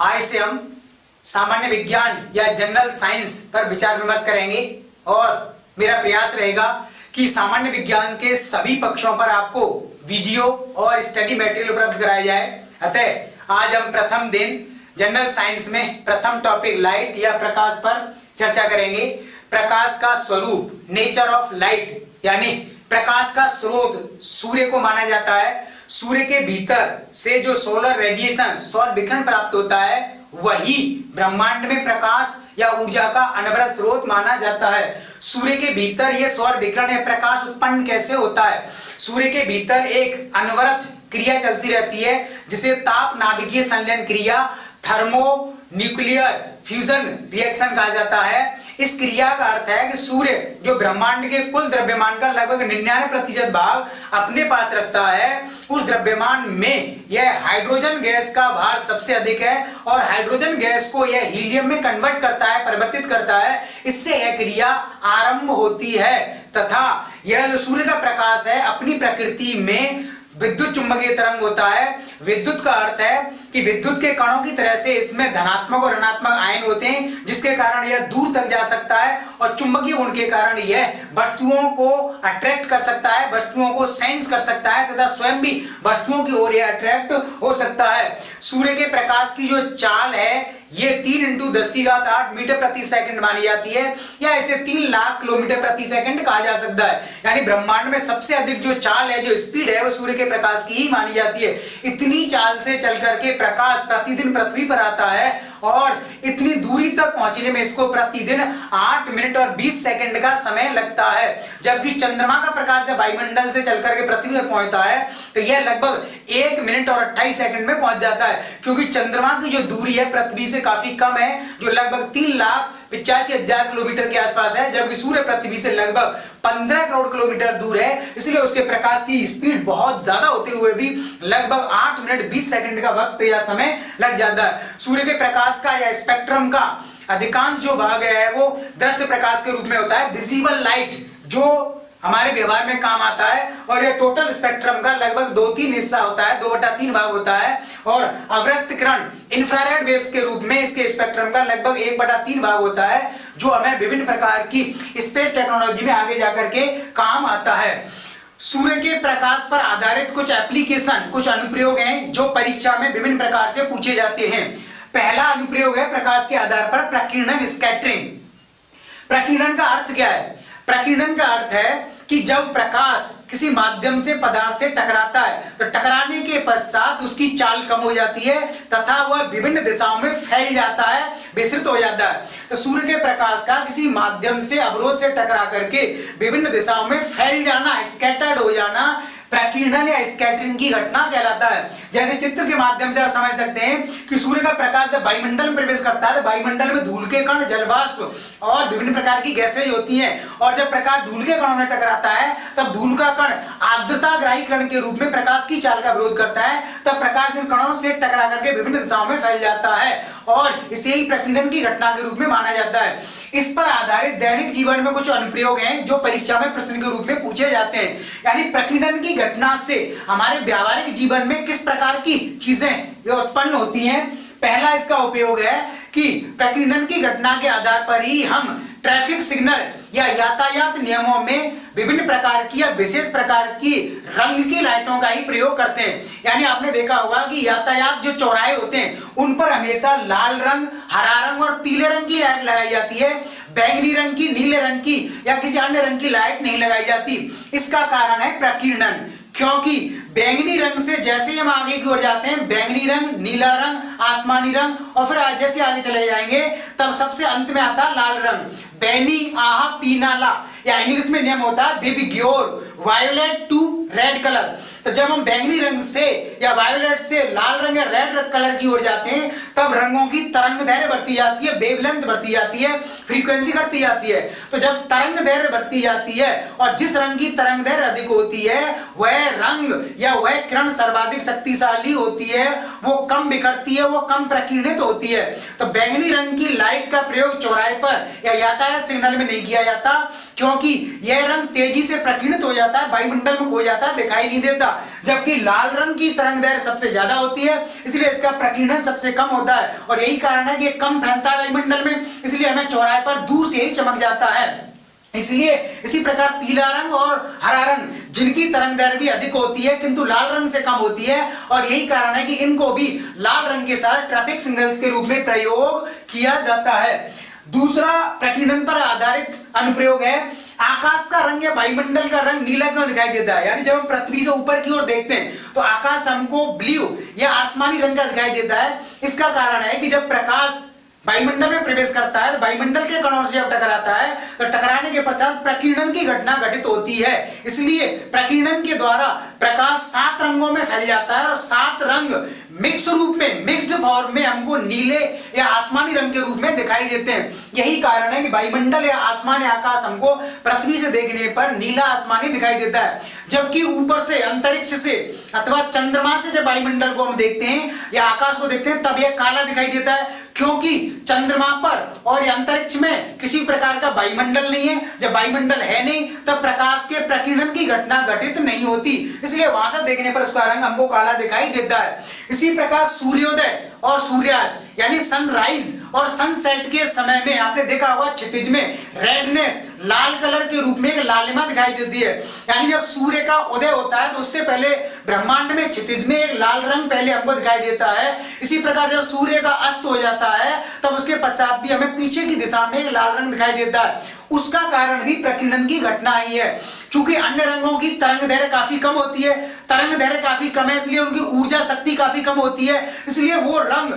आज से हम सामान्य विज्ञान या जनरल साइंस पर विचार विमर्श करेंगे और मेरा प्रयास रहेगा कि सामान्य विज्ञान के सभी पक्षों पर आपको वीडियो और स्टडी मटेरियल उपलब्ध कराया जाए। अतः आज हम प्रथम दिन जनरल साइंस में प्रथम टॉपिक लाइट या प्रकाश पर चर्चा करेंगे। प्रकाश का स्वरूप, नेचर ऑफ लाइट, यानी प्रकाश का स्रोत सूर्य को माना जाता है। सूर्य के भीतर से जो सोलर रेडिएशन, सौर विकिरण प्राप्त होता है, वही ब्रह्मांड में प्रकाश या ऊर्जा का अनवरत स्रोत माना जाता है। सूर्य के भीतर ये सौर विकिरण या प्रकाश उत्पन्न कैसे होता है? सूर्य के भीतर एक अनवरत क्रिया चलती रहती है जिसे ताप नाभिकीय संलयन क्रिया, थर्मो न्यूक्लियर फ्यूजन रिएक्शन कहा जाता है। इस क्रिया का अर्थ है कि सूर्य जो ब्रह्मांड के कुल द्रव्यमान का लगभग 99% भाग अपने पास रखता है, उस द्रव्यमान में यह हाइड्रोजन गैस का भार सबसे अधिक है और हाइड्रोजन गैस को यह हीलियम में कन्वर्ट करता है, परिवर्तित करता है। इससे यह क्रिया आरंभ होती है तथा यह जो सूर्य का प्रकाश है अपनी प्रकृति में विद्युत चुंबकीय तरंग होता है। विद्युत का अर्थ है कि विद्युत के कणों की तरह से इसमें धनात्मक और ऋणात्मक आयन होते हैं, जिसके कारण यह दूर तक जा सकता है और चुंबकीय गुण के कारण यह वस्तुओं को अट्रैक्ट कर सकता है, वस्तुओं को सेंस कर सकता है तथा स्वयं भी वस्तुओं की ओर यह अट्रैक्ट हो सकता है। सूर्य के प्रकाश की जो चाल है ये 3 × 10⁸ मीटर प्रति सेकंड मानी जाती है या इसे 3 लाख किलोमीटर प्रति सेकंड कहा जा सकता है। यानी ब्रह्मांड में सबसे अधिक जो चाल है, जो स्पीड है, वो सूर्य के प्रकाश की ही मानी जाती है। इतनी चाल से चल करके प्रकाश प्रतिदिन पृथ्वी पर आता है और इतनी दूरी तक पहुंचने में इसको प्रतिदिन 8 मिनट और 20 सेकंड का समय लगता है। जबकि चंद्रमा का प्रकाश जब वायुमंडल से चल करके पृथ्वी पर पहुंचता है तो यह लगभग 1 मिनट और 28 सेकंड में पहुंच जाता है, क्योंकि चंद्रमा की जो दूरी है पृथ्वी से काफी कम है, जो लगभग 3,85,000 किलोमीटर के आसपास है, जबकि सूर्य पृथ्वी से लगभग 15 करोड़ किलोमीटर दूर है। इसलिए उसके प्रकाश की स्पीड बहुत ज्यादा होते हुए भी लगभग 8 मिनट 20 सेकंड का वक्त या समय लग जाता है। सूर्य के प्रकाश का या स्पेक्ट्रम का अधिकांश जो भाग है वो दृश्य प्रकाश के रूप में होता है, विजिबल लाइट, जो हमारे व्यवहार में काम आता है, और यह टोटल स्पेक्ट्रम का लगभग 2/3 हिस्सा होता है, 2/3 भाग होता है। और अवरक्त किरण, इंफ्रारेड वेव्स के रूप में इसके स्पेक्ट्रम का लगभग 1/3 भाग होता है, जो हमें विभिन्न प्रकार की स्पेस टेक्नोलॉजी में आगे जाकर के काम आता है। सूर्य के प्रकाश पर आधारित कुछ एप्लीकेशन, कुछ अनुप्रयोग हैं जो परीक्षा में विभिन्न प्रकार से पूछे जाते हैं। पहला अनुप्रयोग है प्रकाश के आधार पर प्रकीर्णन, स्कैटरिंग। प्रकीर्णन का अर्थ क्या है? प्रकीर्णन का अर्थ है कि जब प्रकाश किसी माध्यम से पदार्थ से टकराता है तो टकराने के पश्चात उसकी चाल कम हो जाती है तथा वह विभिन्न दिशाओं में फैल जाता है, विस्तृत हो जाता है। तो सूर्य के प्रकाश का किसी माध्यम से अवरोध से टकरा करके विभिन्न दिशाओं में फैल जाना, स्कैटर्ड हो जाना, प्रकीर्णन या स्कैटरिंग की घटना कहलाता है। जैसे चित्र के माध्यम से आप समझ सकते हैं कि सूर्य का प्रकाश जब वायुमंडल में प्रवेश करता है तो वायुमंडल में धूल के कण, जलवाष्प और विभिन्न प्रकार की गैसें होती हैं, और जब प्रकाश धूल के कणों से टकराता है तब धूल का कण आर्द्रताग्राही कण के रूप में प्रकाश की चाल का विरोध करता है, तब प्रकाश इन कणों से टकरा करके विभिन्न दिशाओं में फैल जाता है और इसे ही प्रकीर्णन की घटना के रूप में माना जाता है। इस पर आधारित दैनिक जीवन में कुछ अनुप्रयोग हैं जो परीक्षा में प्रश्न के रूप में पूछे जाते हैं। यानी प्रकीर्णन की घटना से हमारे व्यावहारिक जीवन में किस प्रकार की चीजें उत्पन्न होती हैं। पहला इसका उपयोग है कि प्रकीर्णन की घटना के आधार पर ही हम ट्रैफिक सिग्नल या यातायात नियमों में विभिन्न प्रकार की या विशेष प्रकार की रंग की लाइटों का ही प्रयोग करते हैं। यानी आपने देखा होगा कि यातायात जो चौराहे होते हैं उन पर हमेशा लाल रंग, हरा रंग और पीले रंग की लाइट लगाई जाती है, बैंगनी रंग की, नीले रंग की या किसी अन्य रंग की लाइट नहीं लगाई जाती। इसका कारण है प्रकीर्णन, क्योंकि बैंगनी रंग से जैसे हम आगे की ओर जाते हैं, बैंगनी रंग, नीला रंग, आसमानी रंग और फिर जैसे आगे चले जाएंगे तब सबसे अंत में आता है लाल रंग, बैनी, आहा, पीनाला, या इंग्लिश में नियम होता है विबिग्योर, वायोलेट टू रेड कलर। तो जब हम बैंगनी रंग से या वायोलेट से लाल रंग या रेड कलर की ओर जाते हैं तब रंगों की तरंग दैर्घ्य बढ़ती जाती है, वेवलेंथ बढ़ती जाती है, फ्रीक्वेंसी घटती जाती है। तो जब तरंग दैर्घ्य बढ़ती जाती है और जिस रंग की तरंग दैर्घ्य अधिक होती है वह रंग या वह किरण सर्वाधिक शक्तिशाली होती है, वो कम बिखरती है, वो कम प्रकीर्णित होती है। तो बैंगनी रंग की लाइट का प्रयोग चौराहे पर या यातायात सिग्नल में नहीं किया जाता, क्योंकि यह रंग तेजी से प्रकीर्णित हो जाता है, वायुमंडल में खो जाता है, दिखाई नहीं देता। जबकि लाल रंग की तरंग दैर्घ्य सबसे ज्यादा होती है, इसलिए इसका प्रकीर्णन सबसे कम होता है और यही कारण है कि ये कम फैलता है वायुमंडल में, इसलिए हमें चौराहे पर दूर से ही चमक जाता है। इसलिए इसी प्रकार पीला रंग और हरा रंग जिनकी तरंग दैर्घ्य भी अधिक होती है किंतु लाल रंग से कम होती है, और यही कारण है कि इनको भी लाल रंग के साथ ट्रैफिक सिग्नल्स के रूप में प्रयोग किया जाता है। दूसरा प्रकीर्णन पर आधारित अनुप्रयोग है, आकाश का रंग या वायुमंडल का रंग नीला क्यों दिखाई देता है। यानी जब हम पृथ्वी से ऊपर की ओर देखते हैं तो आकाश हमको ब्लू या आसमानी रंग का दिखाई देता है। इसका कारण है कि जब प्रकाश वायुमंडल में प्रवेश करता है तो वायुमंडल के कणों से जब टकराता है तो टकराने के पश्चात प्रकीर्णन की घटना घटित होती है। इसलिए प्रकीर्णन के द्वारा प्रकाश 7 रंगों में फैल जाता है और 7 रंग मिक्स रूप में, मिक्स्ड फॉर्म में हमको नीले या आसमानी रंग के रूप में दिखाई देते हैं। यही कारण है कि वायुमंडल या आसमान या आकाश हमको पृथ्वी से देखने पर नीला आसमानी दिखाई देता है, जबकि ऊपर से अंतरिक्ष से अथवा चंद्रमा से जब वायुमंडल को हम देखते हैं या आकाश को देखते हैं तब यह काला दिखाई देता है, क्योंकि चंद्रमा पर और अंतरिक्ष में किसी प्रकार का वायुमंडल नहीं है। जब वायुमंडल है नहीं तब प्रकाश के प्रकीर्णन की घटना घटित नहीं होती, इसलिए वहां से देखने पर उसका रंग हमको काला दिखाई देता है। इसी प्रकार सूर्योदय और सूर्यास्त यानी सनराइज और सनसेट के समय में आपने देखा होगा क्षितिज में रेडनेस लाल कलर के रूप में एक लालिमा दिखाई देती है। यानी जब सूर्य का उदय होता है तो उससे पहले ब्रह्मांड में क्षितिज में एक लाल रंग पहले हमको दिखाई देता है। इसी प्रकार जब सूर्य का अस्त हो जाता है तब उसके पश्चात भी हमें पीछे की दिशा में एक लाल रंग दिखाई देता है। उसका कारण भी प्रकीर्णन की घटना ही है। चूंकि अन्य रंगों की तरंग दैर्घ्य काफी कम होती है, तरंग दैर्घ्य काफी कम है, इसलिए उनकी ऊर्जा शक्ति काफी कम होती है, इसलिए वो रंग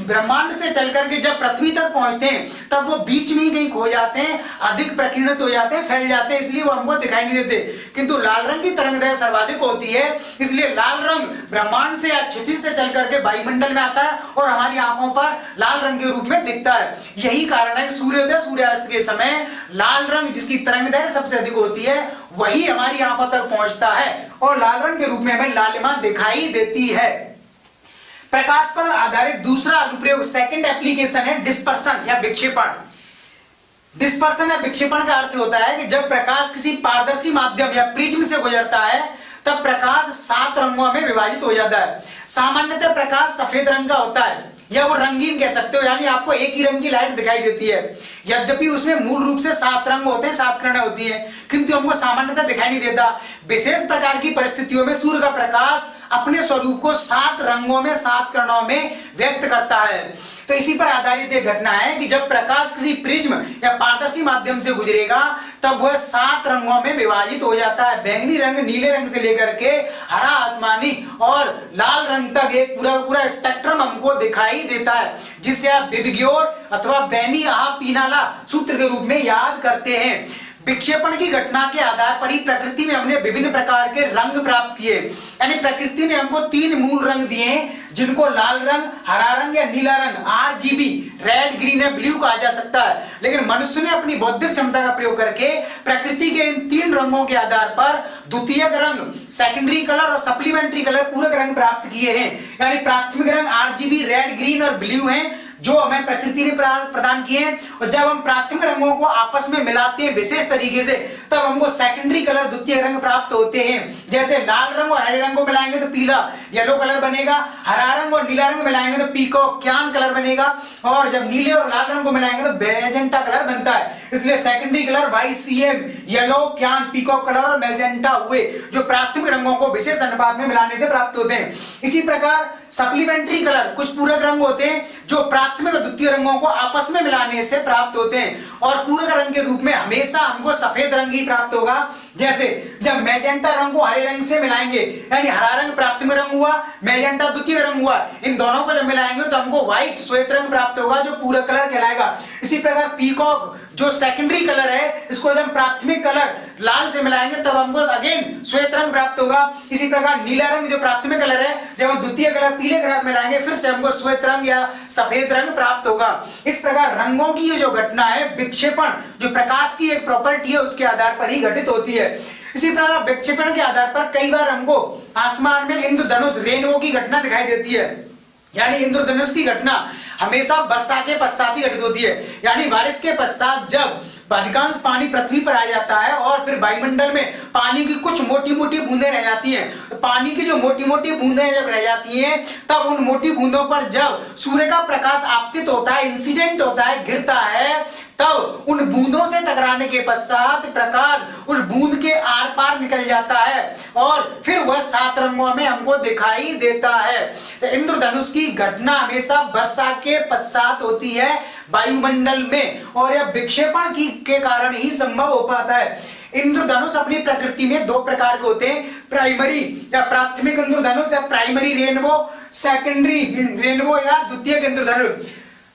ब्रह्मांड से चल करके जब पृथ्वी तक पहुंचते हैं तब वो बीच में ही कहीं खो जाते हैं, अधिक प्रकीर्णित हो जाते हैं, फैल जाते हैं, इसलिए वो हमको दिखाई नहीं देते। किंतु लाल रंग की तरंग दैर्घ्य सर्वाधिक होती है, इसलिए लाल रंग ब्रह्मांड से या क्षितिज से चल करके वायुमंडल में आता है और हमारी आंखों पर लाल रंग के रूप में दिखता है। यही कारण है कि सूर्योदय सूर्यास्त के समय लाल रंग जिसकी तरंग दैर्घ्य सबसे अधिक होती है वही हमारी आंखों तक पहुंचता है और लाल रंग के रूप में हमें लालिमा दिखाई देती है। प्रकाश पर आधारित दूसरा अनुप्रयोग, सेकंड एप्लीकेशन है डिस्पर्सन या विक्षेपण। डिस्पर्सन या विक्षेपण का अर्थ होता है कि जब प्रकाश किसी पारदर्शी माध्यम या प्रिज्म से गुजरता है तब प्रकाश 7 रंगों में विभाजित हो जाता है। सामान्यतः प्रकाश सफेद रंग का होता है या वो रंगीन कह सकते हो, यानी आपको एक ही रंग की लाइट दिखाई देती है। यद्यपि उसमें मूल रूप से 7 रंग होते हैं, 7 किरणें होती हैं, किंतु हमको सामान्यतः दिखाई नहीं देता। विशेष प्रकार की परिस्थितियों में सूर्य का प्रकाश अपने स्वरूप को 7 रंगों में, 7 किरणों में व्यक्त करता है। तो इसी पर आधारित एक घटना है कि जब प्रकाश किसी प्रिज्म या पारदर्शी माध्यम से गुजरेगा तब वह 7 रंगों में विभाजित हो जाता है। बैंगनी रंग नीले रंग से लेकर के हरा आसमानी और लाल रंग तक एक पूरा स्पेक्ट्रम हमको दिखाई देता है, जिसे आप बिबिग्योर अथवा बेनी आह पीनाला सूत्र के रूप में याद करते हैं। विक्षेपण की घटना के आधार पर ही प्रकृति में हमने विभिन्न प्रकार के रंग प्राप्त किए। यानी प्रकृति ने हमको 3 मूल रंग दिए हैं, जिनको लाल रंग, हरा रंग या नीला रंग, RGB रेड, ग्रीन या ब्लू कहा जा सकता है। लेकिन मनुष्य ने अपनी बौद्धिक क्षमता का प्रयोग करके प्रकृति के इन 3 रंगों के आधार पर द्वितीयक रंग, सेकेंडरी कलर और सप्लीमेंट्री कलर, पूरक रंग प्राप्त किए हैं। यानी प्राथमिक रंग RGB रेड, ग्रीन और ब्लू हैं जो हमें प्रकृति ने प्रदान किए हैं, और जब हम प्राथमिक रंगों को आपस में मिलाते हैं विशेष तरीके से तब हमको सेकेंडरी कलर, द्वितीय रंग प्राप्त होते हैं। जैसे लाल रंग और हरे रंग को मिलाएंगे तो पीला येलो कलर बनेगा, हरा रंग और नीला रंग मिलाएंगे तो पीकॉकियान कलर बनेगा, और जब नीले और लाल रंग को मिलाएंगे तो मैजेंटा कलर बनता है। इसलिए सेकेंडरी कलर YCM येलो, क्यान, पीकॉक कलर और मैजेंटा हुए जो प्राथमिक रंगों को विशेष अनुपात में मिलाने से प्राप्त होते हैं। इसी प्रकार सप्लीमेंट्री कलर कुछ पूरक रंग होते हैं जो प्राथमिक और द्वितीय रंगों को आपस में मिलाने से प्राप्त होते हैं, और पूरक रंग के रूप में हमेशा हमको सफेद रंग ही प्राप्त होगा। जैसे जब मैजेंटा रंग को हरे रंग से मिलाएंगे, यानी हरा रंग प्राथमिक रंग हुआ, मैजेंटा द्वितीय रंग हुआ, इन दोनों को जब मिलाएंगे तो हमको व्हाइट श्वेत रंग प्राप्त होगा जो पूरक कलर कहलाएगा। इसी प्रकार पीकॉक जो सेकेंडरी कलर है, इसको जब प्राथमिक कलर लाल से मिलाएंगे तब हमको अगेन श्वेत रंग प्राप्त होगा। इसी प्रकार नीला रंग जो प्राथमिक कलर है, जब हम द्वितीय कलर पीले के साथ मिलाएंगे फिर से हमको श्वेत रंग या सफेद रंग प्राप्त होगा। इस प्रकार रंगों की ये जो घटना है, विक्षेपण जो प्रकाश की एक प्रॉपर्टी है उसके आधार पर ही घटित होती है। इसी प्रकार विक्षेपण के आधार पर कई बार हमको आसमान में इंद्रधनुष रेनबो की घटना दिखाई देती है। यानी इंद्रधनुष की घटना हमेशा वर्षा के पश्चात ही घटित होती है। यानी बारिश के पश्चात जब अधिकांश पानी पृथ्वी पर आ जाता है और फिर वायुमंडल में पानी की कुछ मोटी मोटी बूंदें रह जाती हैं, तो पानी की जो मोटी मोटी बूंदें जब रह जाती हैं तब उन मोटी बूंदों पर जब सूर्य का प्रकाश आपतित होता है, इंसिडेंट होता है, गिरता है, तब उन बूंदों से टकराने के पश्चात प्रकाश उस बूंद के आर पार निकल जाता है और फिर वह 7 रंगों में हमको दिखाई देता है। तो इंद्रधनुष की घटना हमेशा वर्षा के पश्चात होती है वायुमंडल में, और यह विक्षेपण के कारण ही संभव हो पाता है। इंद्रधनुष अपनी प्रकृति में 2 प्रकार के होते हैं, प्राइमरी या प्राथमिक इंद्रधनुष या प्राइमरी रेनबो, सेकेंडरी रेनबो या द्वितीयक इंद्रधनुष।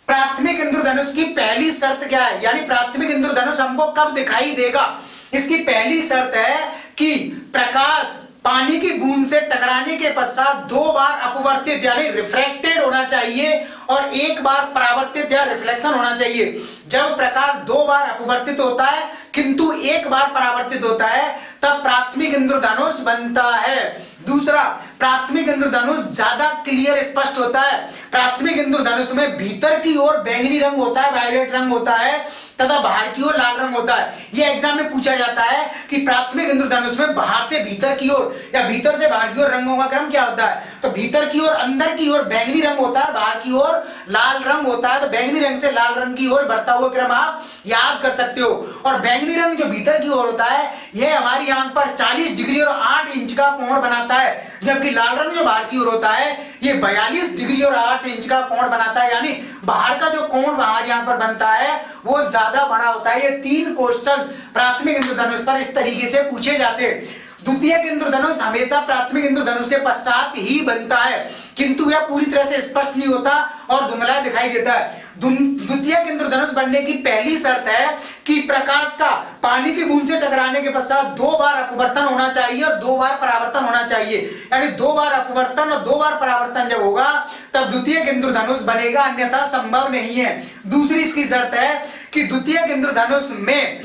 प्राथमिक इंद्रधनुष की पहली शर्त क्या है, यानी प्राथमिक इंद्रधनुष हमको कब दिखाई देगा? इसकी पहली शर्त है कि प्रकाश पानी की बूंद से टकराने के पश्चात 2 बार अपवर्तित यानी रिफ्रैक्टेड होना चाहिए और 1 बार परावर्तित या रिफ्लेक्शन होना चाहिए। जब प्रकाश 2 बार अपवर्तित होता है किंतु 1 बार परावर्तित होता है तब प्राथमिक इंद्रधनुष बनता है। दूसरा, प्राथमिक इंद्रधनुष ज्यादा क्लियर स्पष्ट होता है। प्राथमिक इंद्रधनुष में भीतर की ओर बैंगनी रंग होता है, वायलेट रंग होता है, तथा बाहर की ओर लाल रंग होता है। यह एग्जाम में पूछा जाता है कि प्राथमिक इंद्रधनुष में बाहर से भीतर की ओर या भीतर से बाहर की ओर रंगों का क्रम क्या होता है? तो भीतर की ओर अंदर की ओर बैंगनी रंग होता है, बाहर की ओर लाल रंग होता है। तो बैंगनी रंग से लाल रंग की ओर बढ़ता हुआ क्रम आप याद कर सकते हो। और बैंगनी रंग जो भीतर की ओर होता है यह हमारी आंख पर 40 डिग्री और 8 इंच का कोण बनाता है, जबकि लाल रंग जो बाहर की ओर होता है ये 42 डिग्री और 8 इंच का कोण बनाता है। यानी बाहर का जो कोण हमारी आंख पर बनता है वो ज्यादा बड़ा होता है। ये 3 क्वेश्चन प्राथमिक इंद्रधनुष पर इस तरीके से पूछे जाते हैं। द्वितीयक इंद्रधनुष हमेशा प्राथमिक इंद्रधनुष के पश्चात ही बनता है, किंतु यह पूरी तरह से स्पष्ट नहीं होता और धुंधला दिखाई देता है। द्वितीयक इंद्रधनुष बनने की पहली शर्त है कि प्रकाश का पानी की बूंद से टकराने के पश्चात 2 बार अपवर्तन होना चाहिए और 2 बार परावर्तन होना चाहिए। यानी 2 बार अपवर्तन और 2 बार परावर्तन जब होगा तब द्वितीयक इंद्रधनुष बनेगा, अन्यथा संभव नहीं है। दूसरी इसकी शर्त है कि द्वितीयक इंद्रधनुष में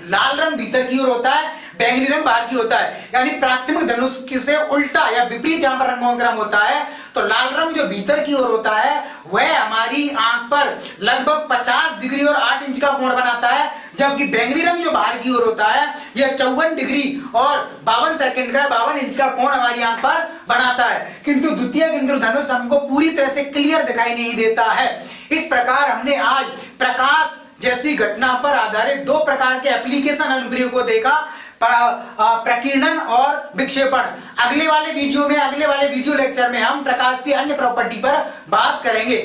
लाल रंग भीतर की ओर होता है, बैंगनी रंग बाहर की होता है। यानी प्राथमिक धनुष से उल्टा या विपरीत यहां पर रंगों का क्रम होता है। तो लाल रंग जो भीतर की ओर होता है वह हमारी आंख पर लगभग 50 डिग्री और 8 इंच का कोण बनाता है, जबकि बैंगनी रंग जो बाहर की ओर होता है यह 54 डिग्री और 52 सेकंड का 52 इंच का कोण हमारी आंख पर बनाता है। किंतु द्वितीयक इंद्रधनुष हमको पूरी तरह से क्लियर दिखाई नहीं देता है। इस प्रकार हमने आज प्रकाश जैसी घटना पर आधारित 2 प्रकार के एप्लीकेशन अनुप्रयोग को देखा, प्रकीर्णन और विक्षेपण। अगले वाले वीडियो लेक्चर में हम प्रकाश की अन्य प्रॉपर्टी पर बात करेंगे।